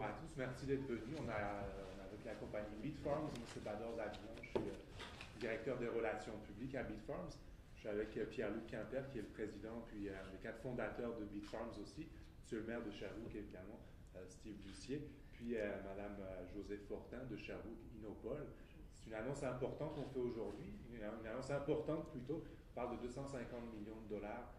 à tous, merci d'être venus. On a avec la compagnie Bitfarms, moi c'est Bador Davion, je suis directeur des relations publiques à Bitfarms. Je suis avec Pierre-Luc Quimper, qui est le président, puis les 4 fondateurs de Bitfarms aussi, monsieur le maire de Sherbrooke évidemment, Steve Lucier, puis madame Josée Fortin de Sherbrooke Innopol. C'est une annonce importante qu'on fait aujourd'hui, une annonce importante plutôt, on parle de 250 millions de dollars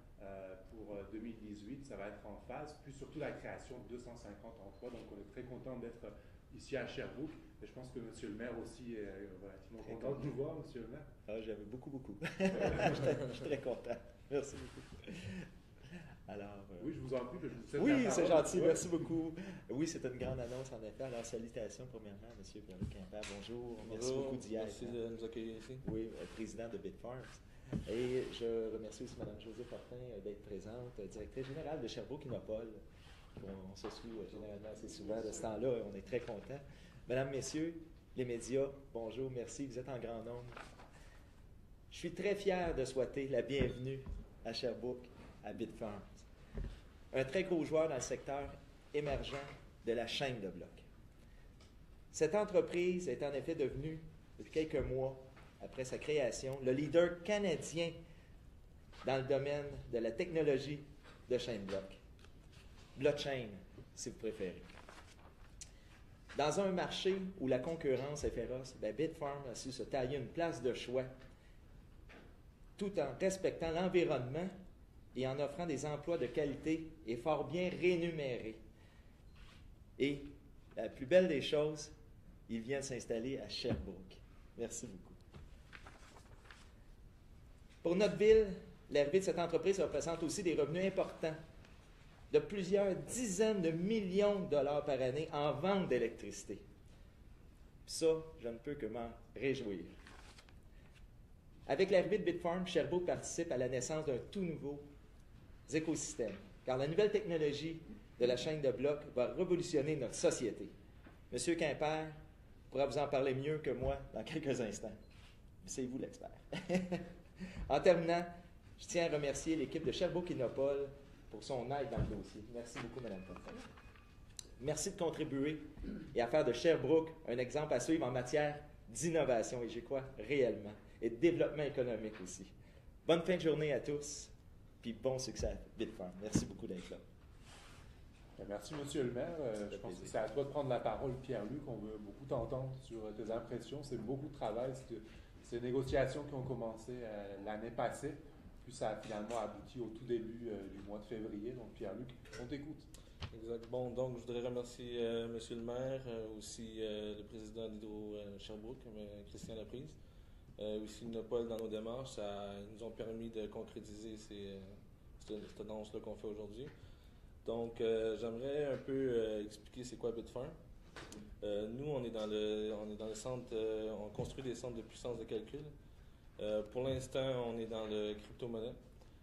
pour 2018, ça va être en phase, puis surtout la création de 250 emplois. Donc, on est très content d'être ici à Sherbrooke. Et je pense que M. le maire aussi est relativement content de nous voir, M. le maire. Ah, j'avais beaucoup. Je suis très content. Merci beaucoup. Alors, oui, je vous en prie, je vous souhaite oui, c'est gentil, merci beaucoup. Oui, c'est une grande annonce en effet. Alors, salutations premièrement, M. Pierre-Luc Quimper. Bonjour, merci beaucoup d'y être. Merci de nous accueillir ici. Oui, président de Bitfarms. Et je remercie aussi Mme Josée Fortin d'être présente, directrice générale de Sherbrooke Innopol. On se suit généralement assez souvent de ce temps-là et on est très contents. Mesdames, Messieurs, les médias, bonjour, merci, vous êtes en grand nombre. Je suis très fier de souhaiter la bienvenue à Sherbrooke, à Bitfarms. Un très gros joueur dans le secteur émergent de la chaîne de blocs. Cette entreprise est en effet devenue, depuis quelques mois, après sa création, le leader canadien dans le domaine de la technologie de chaîne bloc. Blockchain, si vous préférez. Dans un marché où la concurrence est féroce, Bitfarms a su se tailler une place de choix tout en respectant l'environnement et en offrant des emplois de qualité et fort bien rémunérés. Et la plus belle des choses, il vient de s'installer à Sherbrooke. Merci beaucoup. Pour notre ville, l'arrivée de cette entreprise représente aussi des revenus importants de plusieurs dizaines de millions de dollars par année en vente d'électricité. Ça, je ne peux que m'en réjouir. Avec l'arrivée de Bitfarms, Sherbrooke participe à la naissance d'un tout nouveau écosystème, car la nouvelle technologie de la chaîne de blocs va révolutionner notre société. Monsieur Quimper pourra vous en parler mieux que moi dans quelques instants. C'est vous l'expert. En terminant, je tiens à remercier l'équipe de Sherbrooke Innopol pour son aide dans le dossier. Merci beaucoup, Mme Fortin. Merci de contribuer et à faire de Sherbrooke un exemple à suivre en matière d'innovation, et j'y crois réellement, et de développement économique aussi. Bonne fin de journée à tous, puis bon succès à Bitfarms. Merci beaucoup d'être là. Merci, Monsieur le maire. Je pense que c'est à toi de prendre la parole, Pierre-Luc. On veut beaucoup t'entendre sur tes impressions. C'est beaucoup de travail. C'est des négociations qui ont commencé l'année passée. Puis ça a finalement abouti au tout début du mois de février. Donc, Pierre-Luc, on t'écoute. Exact. Bon, donc, je voudrais remercier Monsieur le maire, aussi le président d'Hydro Sherbrooke, Christian Laprise, aussi Innopol dans nos démarches. Ils nous ont permis de concrétiser cette annonce-là qu'on fait aujourd'hui. Donc, j'aimerais un peu expliquer c'est quoi Bitfarms. Nous, on est dans le centre, on construit des centres de puissance de calcul. Pour l'instant, on est dans le crypto-monnaie,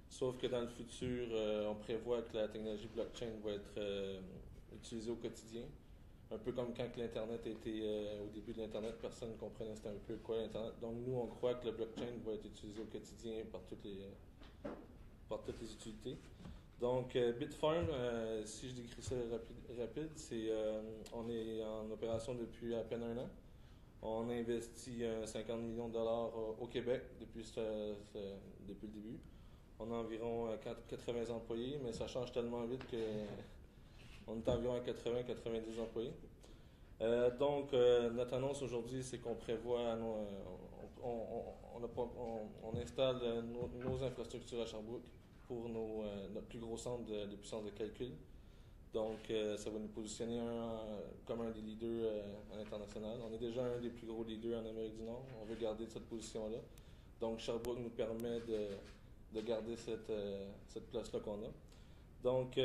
sauf que dans le futur, on prévoit que la technologie blockchain va être utilisée au quotidien. Un peu comme quand l'Internet était au début de l'Internet, personne ne comprenait c'était un peu quoi l'Internet. Donc nous, on croit que le blockchain va être utilisé au quotidien par toutes les utilités. Donc, Bitfarms, si je décris ça rapide, c'est on est en opération depuis à peine un an. On a investi 50 millions de dollars au Québec depuis le début. On a environ 80 employés, mais ça change tellement vite qu'on est environ à 80-90 employés. Donc, notre annonce aujourd'hui, c'est qu'on prévoit, on installe nos infrastructures à Sherbrooke pour notre plus gros centre de puissance de calcul. Donc, ça va nous positionner comme un des leaders à l'international. On est déjà un des plus gros leaders en Amérique du Nord. On veut garder cette position-là. Donc, Sherbrooke nous permet de garder cette place-là qu'on a. Donc,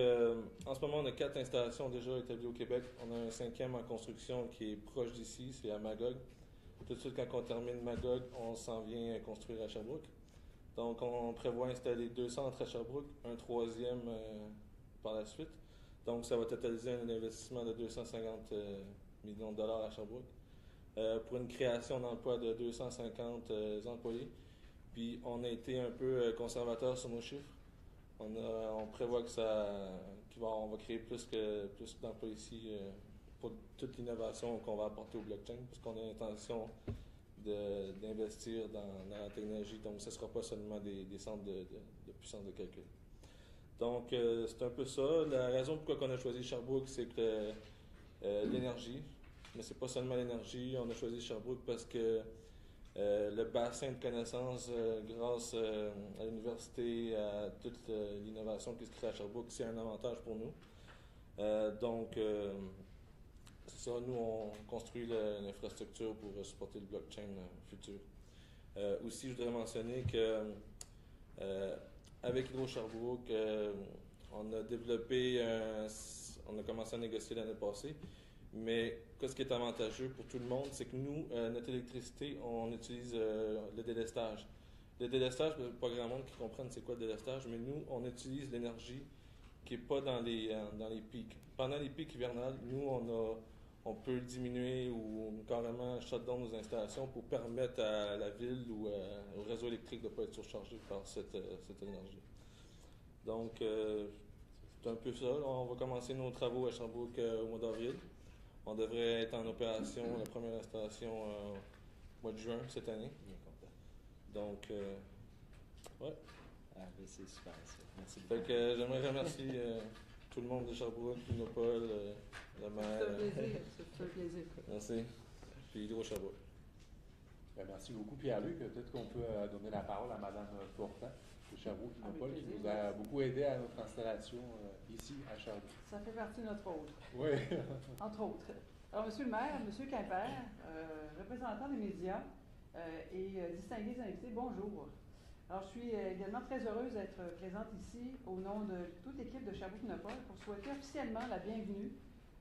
en ce moment, on a 4 installations déjà établies au Québec. On a un 5e en construction qui est proche d'ici, c'est à Magog. Tout de suite, quand on termine Magog, on s'en vient construire à Sherbrooke. Donc, on prévoit installer 2 centres à Sherbrooke, un 3e par la suite. Donc, ça va totaliser un investissement de 250 millions de dollars à Sherbrooke pour une création d'emplois de 250 employés. Puis, on a été un peu conservateur sur nos chiffres. On prévoit qu'on va créer plus d'emplois ici pour toute l'innovation qu'on va apporter au blockchain, parce qu'on a l'intention d'investir dans la technologie, donc ce ne sera pas seulement des centres de puissance de calcul. Donc, c'est un peu ça. La raison pourquoi on a choisi Sherbrooke, c'est que l'énergie, mais c'est pas seulement l'énergie. On a choisi Sherbrooke parce que le bassin de connaissances, grâce à l'université, à toute l'innovation qui se crée à Sherbrooke, c'est un avantage pour nous. Donc, c'est ça, nous, on construit l'infrastructure pour supporter le blockchain futur. Aussi, je voudrais mentionner que avec Hydro-Sherbrooke, on a développé, on a commencé à négocier l'année passée, mais ce qui est avantageux pour tout le monde, c'est que nous, notre électricité, on utilise le délestage. Le délestage, pas grand monde qui comprenne c'est quoi le délestage, mais nous, on utilise l'énergie qui n'est pas dans les pics. Pendant les pics hivernales, nous, on peut diminuer ou carrément shut down nos installations pour permettre à la ville ou au réseau électrique de ne pas être surchargé par cette énergie. Donc, c'est un peu ça. On va commencer nos travaux à Sherbrooke au mois d'avril. On devrait être en opération, la première installation au mois de juin cette année. Bien content. Donc, ouais. Ah, mais c'est super ça. Merci Fait beaucoup. que j'aimerais remercier tout le monde de Sherbrooke, Lunopol, le maire. C'est un plaisir. Merci. Puis Hydro-Sherbrooke. Ben, merci beaucoup, Pierre-Luc. Peut-être qu'on peut donner la parole à Mme Fortin de Sherbrooke, Lunopol, qui nous a beaucoup aidé à notre installation ici à Sherbrooke. Ça fait partie de notre rôle, Oui. entre autres. Alors, Monsieur le maire, Monsieur Quimper, représentant des médias et distingués invités, bonjour. Alors, je suis également très heureuse d'être présente ici au nom de toute l'équipe de Sherbrooke-Lunopol pour souhaiter officiellement la bienvenue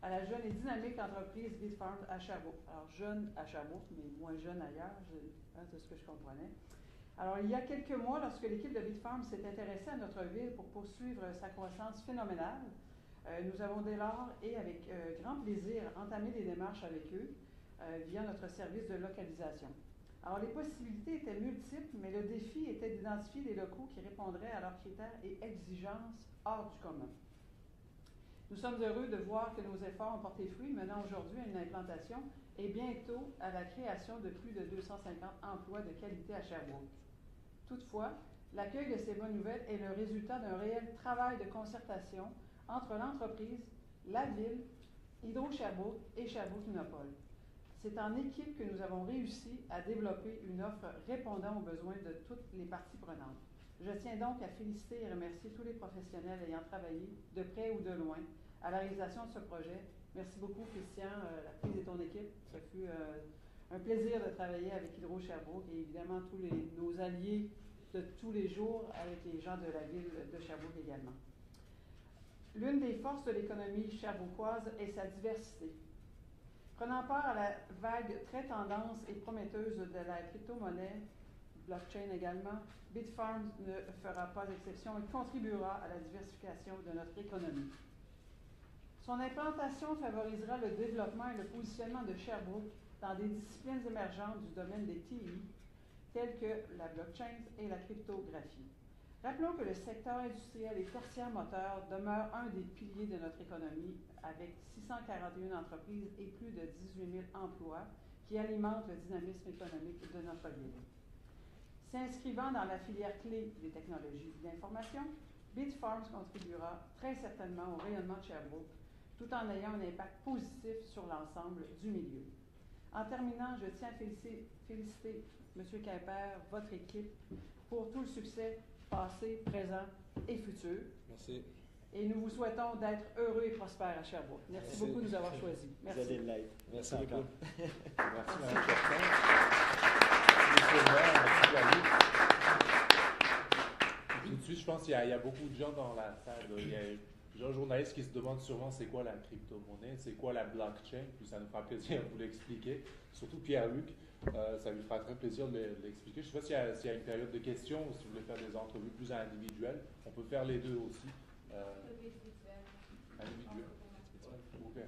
à la jeune et dynamique entreprise Bitfarms à Sherbrooke. Alors, jeune à Sherbrooke, mais moins jeune ailleurs, c'est ce que je comprenais. Alors, il y a quelques mois, lorsque l'équipe de Bitfarms s'est intéressée à notre ville pour poursuivre sa croissance phénoménale, nous avons dès lors et avec grand plaisir entamé des démarches avec eux via notre service de localisation. Alors, les possibilités étaient multiples, mais le défi était d'identifier des locaux qui répondraient à leurs critères et exigences hors du commun. Nous sommes heureux de voir que nos efforts ont porté fruit, menant aujourd'hui à une implantation et bientôt à la création de plus de 250 emplois de qualité à Sherbrooke. Toutefois, l'accueil de ces bonnes nouvelles est le résultat d'un réel travail de concertation entre l'entreprise, la ville, Hydro-Sherbrooke et Sherbrooke-Lunopol. C'est en équipe que nous avons réussi à développer une offre répondant aux besoins de toutes les parties prenantes. Je tiens donc à féliciter et remercier tous les professionnels ayant travaillé, de près ou de loin, à la réalisation de ce projet. Merci beaucoup, Christian, la prise de ton équipe. Ça fut un plaisir de travailler avec Hydro-Sherbrooke et évidemment tous nos alliés de tous les jours avec les gens de la ville de Sherbrooke également. L'une des forces de l'économie sherbrookoise est sa diversité. Prenant part à la vague très tendance et prometteuse de la crypto-monnaie, blockchain également, Bitfarms ne fera pas exception et contribuera à la diversification de notre économie. Son implantation favorisera le développement et le positionnement de Sherbrooke dans des disciplines émergentes du domaine des TI, telles que la blockchain et la cryptographie. Rappelons que le secteur industriel et tertiaire moteur demeure un des piliers de notre économie, avec 641 entreprises et plus de 18 000 emplois qui alimentent le dynamisme économique de notre ville. S'inscrivant dans la filière clé des technologies d'information, Bitfarms contribuera très certainement au rayonnement de Sherbrooke, tout en ayant un impact positif sur l'ensemble du milieu. En terminant, je tiens à féliciter M. Quimper, votre équipe, pour tout le succès passé, présent et futur. Merci. Et nous vous souhaitons d'être heureux et prospères à Sherbrooke. Merci beaucoup de nous avoir choisis. Merci. Vous allez l'être. Merci beaucoup. encore. Merci, Mme Fortin. Monsieur le maire, merci Pierre-Luc. Tout de suite, je pense qu'il y a beaucoup de gens dans la salle. Il y a plusieurs journalistes qui se demandent sûrement c'est quoi la crypto-monnaie, c'est quoi la blockchain, puis ça nous fera plaisir de vous l'expliquer. Surtout Pierre-Luc, ça lui fera très plaisir de l'expliquer. Je ne sais pas s'il y a une période de questions ou si vous voulez faire des entrevues plus individuelles. On peut faire les deux aussi. Individuel. Okay.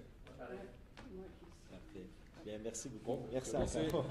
Parfait. Bien, merci beaucoup. Bon, merci merci. encore.